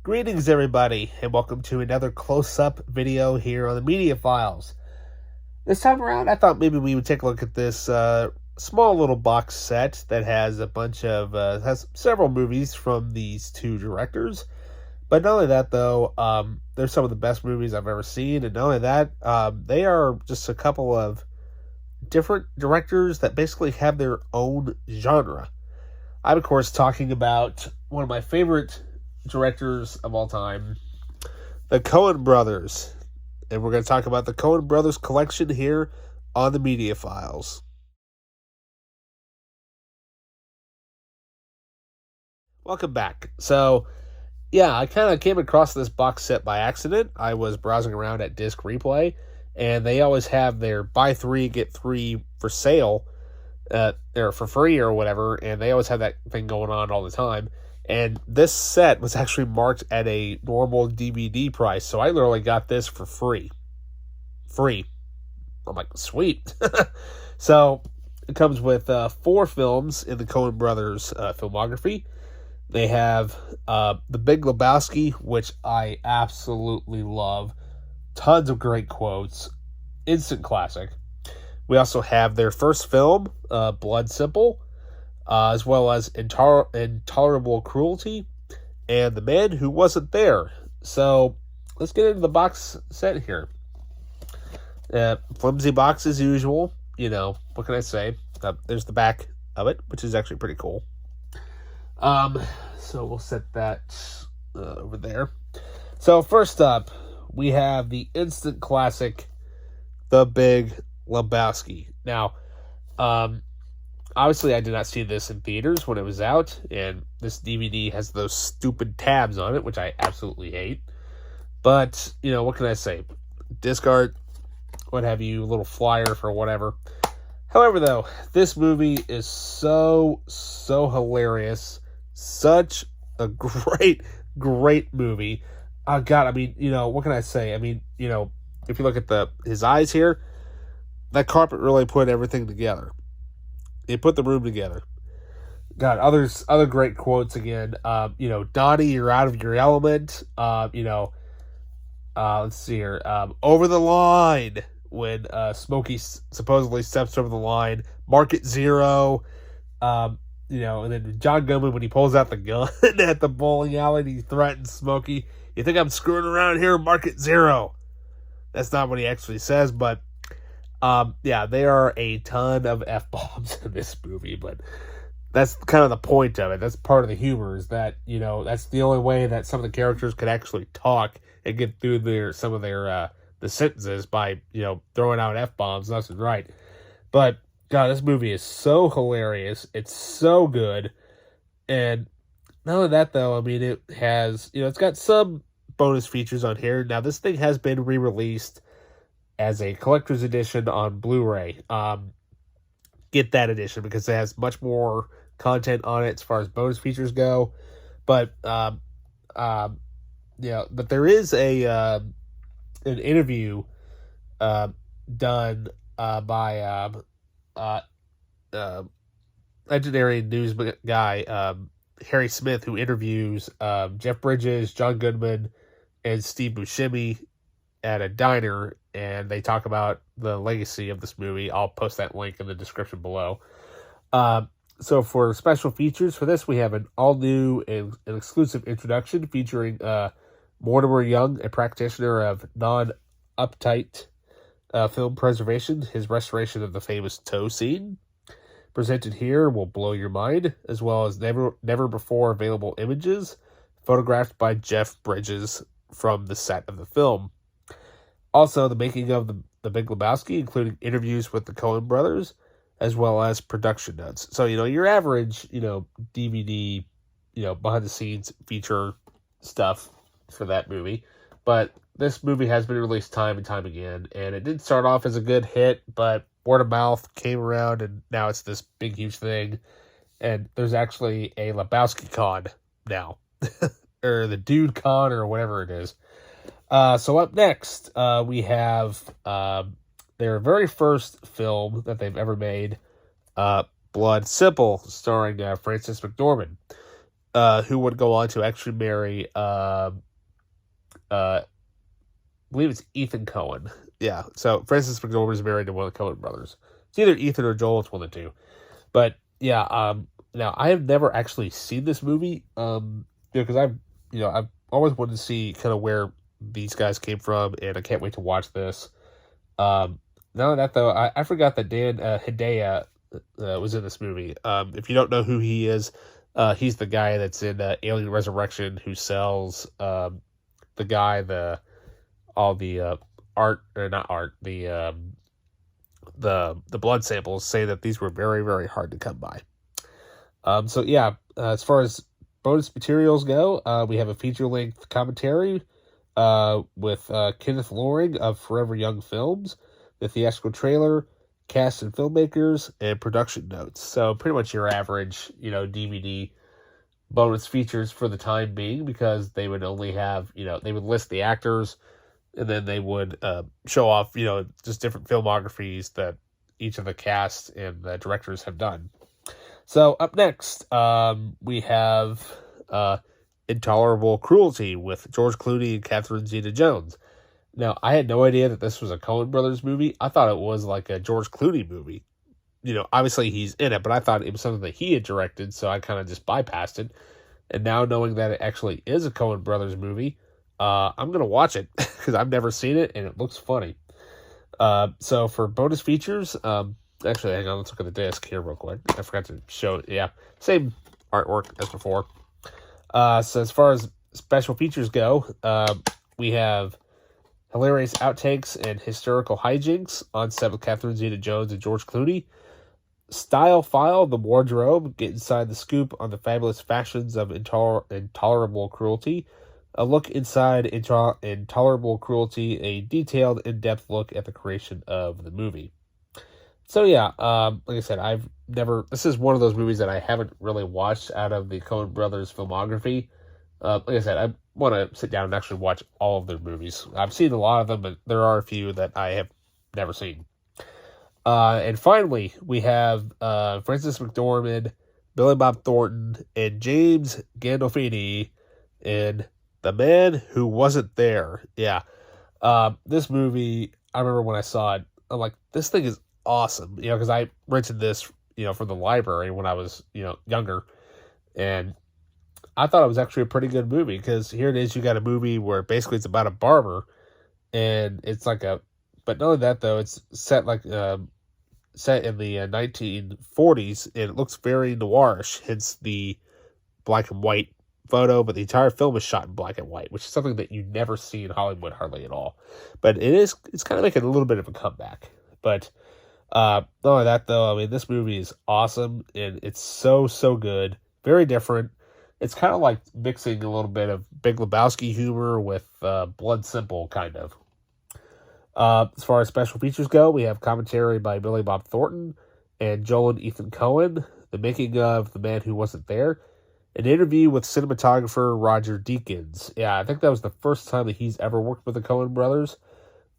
Greetings, everybody, and welcome to another close-up video here on the Media Files. This time around, I thought maybe we would take a look at this small little box set that has a bunch of has several movies from these two directors. But not only that, though, they're some of the best movies I've ever seen, and not only that, they are just a couple of different directors that basically have their own genre. I'm, of course, talking about one of my favorite directors of all time, the Coen Brothers. And we're going to talk about the Coen Brothers collection here on the Media Files. Welcome back. So, yeah, I kind of came across this box set by accident. I was browsing around at Disc Replay, and they always have their buy three, get three for sale, or for free or whatever, and they always have that thing going on all the time. And this set was actually marked at a normal DVD price, so I literally got this for free. Free. I'm like, sweet. So, it comes with 4 films in the Coen Brothers filmography. They have The Big Lebowski, which I absolutely love. Tons of great quotes. Instant classic. We also have their first film, Blood Simple, as well as Intolerable Cruelty, and The Man Who Wasn't There. So, let's get into the box set here. Flimsy box as usual. You know, what can I say? There's the back of it, which is actually pretty cool. So we'll set that over there. So, first up, we have the instant classic, The Big Lebowski. Now, obviously, I did not see this in theaters when it was out, and this DVD has those stupid tabs on it, which I absolutely hate. But, you know, what can I say? Disc art, what have you, a little flyer for whatever. However, though, this movie is so hilarious. Such a great movie. God, I mean, you know, what can I say? I mean, you know, if you look at his eyes here, that carpet really put everything together. It put the room together. God, other great quotes again. You know, Donnie, you're out of your element. You know, let's see here. Over the line, when Smokey supposedly steps over the line. Market Zero. You know, and then John Goodman, when he pulls out the gun at the bowling alley and he threatens Smokey. You think I'm screwing around here? Market Zero. That's not what he actually says, but yeah, there are a ton of F-bombs in this movie, but that's kind of the point of it. That's part of the humor, is that, you know, that's the only way that some of the characters could actually talk and get through some of their the sentences by, you know, throwing out F-bombs left and right. But, God, this movie is so hilarious. It's so good. And not only that, though, I mean, it has, you know, it's got some bonus features on here. Now, this thing has been re-released as a collector's edition on Blu-ray. Get that edition because it has much more content on it as far as bonus features go. But yeah, but there is an interview done by legendary news guy Harry Smith, who interviews Jeff Bridges, John Goodman, and Steve Buscemi at a diner, and they talk about the legacy of this movie. I'll post that link in the description below. So for special features for this, we have an all-new and an exclusive introduction featuring Mortimer Young, a practitioner of non-uptight film preservation. His restoration of the famous toe scene presented here will blow your mind, as well as never before available images photographed by Jeff Bridges from the set of the film. Also, the making of the Big Lebowski, including interviews with the Coen Brothers, as well as production notes. So, you know, your average, you know, DVD, you know, behind-the-scenes feature stuff for that movie. But this movie has been released time and time again, and it did start off as a good hit, but word of mouth came around, and now it's this big, huge thing. And there's actually a Lebowski Con now, or the Dude Con, or whatever it is. So up next, we have their very first film that they've ever made, Blood Simple, starring Frances McDormand. who would go on to actually marry, I believe it's Ethan Coen. Yeah, so Frances McDormand is married to one of the Coen brothers. It's either Ethan or Joel, it's one of the two. But yeah, now I have never actually seen this movie, because I've always wanted to see kind of where these guys came from, and I can't wait to watch this. None of that though, I forgot that Dan Hedaya was in this movie. If you don't know who he is, he's the guy that's in Alien Resurrection who sells the guy all the art, or not art, the blood samples say that these were very, very hard to come by. So yeah, as far as bonus materials go, we have a feature-length commentary with Kenneth Loring of Forever Young Films, the theatrical trailer, cast and filmmakers, and production notes. So pretty much your average, DVD bonus features for the time being, because they would only have, they would list the actors, and then they would show off, just different filmographies that each of the cast and the directors have done. So up next, we have Intolerable Cruelty with George Clooney and Catherine Zeta-Jones. Now, I had no idea that this was a Coen Brothers movie. I thought it was like a George Clooney movie. Obviously he's in it, but I thought it was something that he had directed, so I kind of just bypassed it. And now knowing that it actually is a Coen Brothers movie, I'm going to watch it because I've never seen it, and it looks funny. So for bonus features, actually, hang on, let's look at the disc here real quick. I forgot to show it. Yeah, same artwork as before. So as far as special features go, we have hilarious outtakes and hysterical hijinks on set with Catherine Zeta-Jones and George Clooney. Style File, the wardrobe, get inside the scoop on the fabulous fashions of Intolerable Cruelty. A look inside Intolerable Cruelty, a detailed, in-depth look at the creation of the movie. So yeah, like I said, this is one of those movies that I haven't really watched out of the Coen Brothers filmography. Like I said, I want to sit down and actually watch all of their movies. I've seen a lot of them, but there are a few that I have never seen. And finally, we have Frances McDormand, Billy Bob Thornton, and James Gandolfini in The Man Who Wasn't There. Yeah. This movie, I remember when I saw it, I'm like, this thing is awesome. Because I rented this, from the library when I was, younger. And I thought it was actually a pretty good movie, because here it is, you got a movie where basically it's about a barber, and it's like but not only that though, it's set set in the 1940s, and it looks very noirish, hence the black and white photo, but the entire film is shot in black and white, which is something that you never see in Hollywood hardly at all. But it's kind of making a little bit of a comeback. But not only that though, I mean, this movie is awesome, and it's so good, very different. It's kind of like mixing a little bit of Big Lebowski humor with Blood Simple, kind of. As far as special features go, we have commentary by Billy Bob Thornton and Joel and Ethan Coen, the making of The Man Who Wasn't There, an interview with cinematographer Roger Deakins. Yeah, I think that was the first time that he's ever worked with the Coen brothers,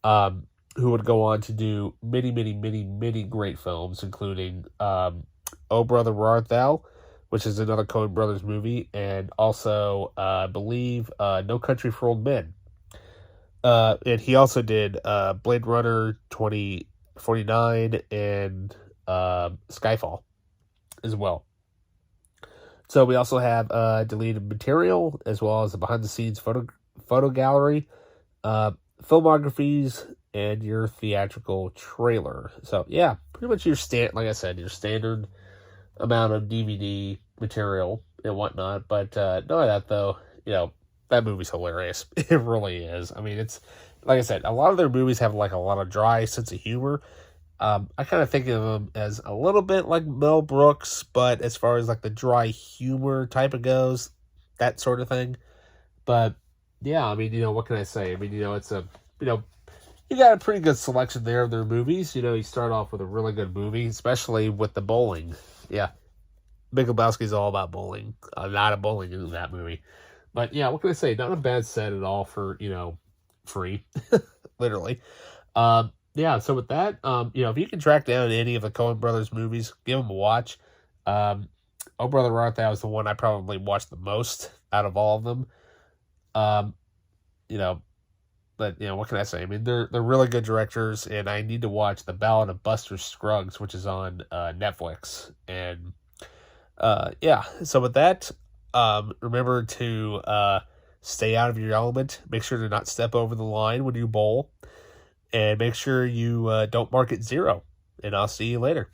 who would go on to do many great films, including Oh Brother, Where Art Thou?, which is another Coen Brothers movie, and also, I believe, No Country for Old Men. And he also did Blade Runner 2049 and Skyfall as well. So we also have deleted material, as well as the behind-the-scenes photo gallery, filmographies, and your theatrical trailer. So yeah, pretty much your standard amount of DVD material and whatnot. But not only that though, that movie's hilarious. It really is. I mean, it's like I said, a lot of their movies have like a lot of dry sense of humor. I kind of think of them as a little bit like Mel Brooks, but as far as like the dry humor type of goes, that sort of thing. But yeah, I mean, what can I say? I mean, it's you got a pretty good selection there of their movies. You start off with a really good movie, especially with the bowling. Yeah, Big Lebowski's all about bowling. A lot of bowling in that movie. But yeah, what can I say? Not a bad set at all for, free, literally. Yeah, so with that, if you can track down any of the Coen Brothers movies, give them a watch. Oh Brother, Art Thou is the one I probably watched the most out of all of them. Um, you know, but what can I say? I mean, they're really good directors, and I need to watch The Ballad of Buster Scruggs, which is on Netflix. And yeah, so with that, remember to stay out of your element. Make sure to not step over the line when you bowl, and make sure you don't mark it 0. And I'll see you later.